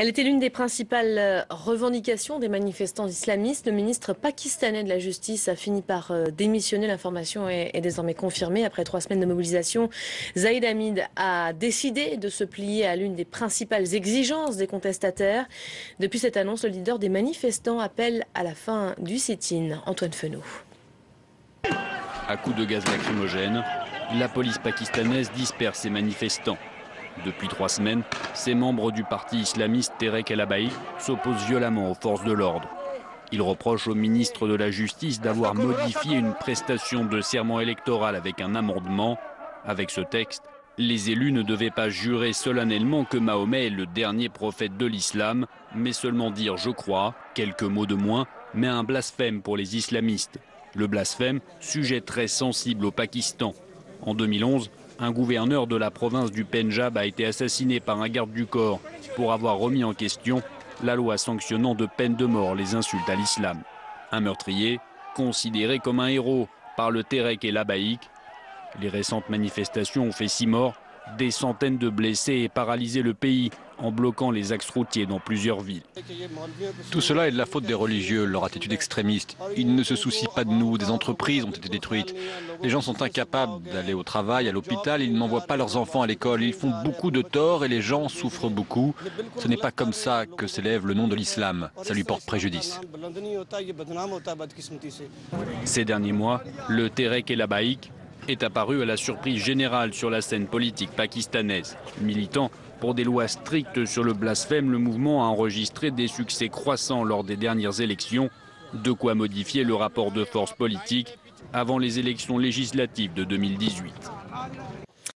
Elle était l'une des principales revendications des manifestants islamistes. Le ministre pakistanais de la Justice a fini par démissionner. L'information est désormais confirmée. Après 3 semaines de mobilisation, Zahid Hamid a décidé de se plier à l'une des principales exigences des contestataires. Depuis cette annonce, le leader des manifestants appelle à la fin du sit-in. Antoine Fenot. À coups de gaz lacrymogène, la police pakistanaise disperse ses manifestants. Depuis 3 semaines, ces membres du parti islamiste Tehreek el-Abaïd s'opposent violemment aux forces de l'ordre. Ils reprochent au ministre de la Justice d'avoir modifié une prestation de serment électoral avec un amendement. Avec ce texte, les élus ne devaient pas jurer solennellement que Mahomet est le dernier prophète de l'islam, mais seulement dire « je crois », quelques mots de moins, mais un blasphème pour les islamistes. Le blasphème, sujet très sensible au Pakistan. En 2011, un gouverneur de la province du Pendjab a été assassiné par un garde du corps pour avoir remis en question la loi sanctionnant de peine de mort les insultes à l'islam. Un meurtrier considéré comme un héros par le Tehreek el-Abaïd. Les récentes manifestations ont fait 6 morts, des centaines de blessés et paralysé le pays en bloquant les axes routiers dans plusieurs villes. Tout cela est de la faute des religieux, leur attitude extrémiste. Ils ne se soucient pas de nous, des entreprises ont été détruites. Les gens sont incapables d'aller au travail, à l'hôpital, ils n'envoient pas leurs enfants à l'école. Ils font beaucoup de tort et les gens souffrent beaucoup. Ce n'est pas comme ça que s'élève le nom de l'islam. Ça lui porte préjudice. Ces derniers mois, le Tehreek el-Abaïd est apparu à la surprise générale sur la scène politique pakistanaise. Militant pour des lois strictes sur le blasphème, le mouvement a enregistré des succès croissants lors des dernières élections, de quoi modifier le rapport de force politique avant les élections législatives de 2018.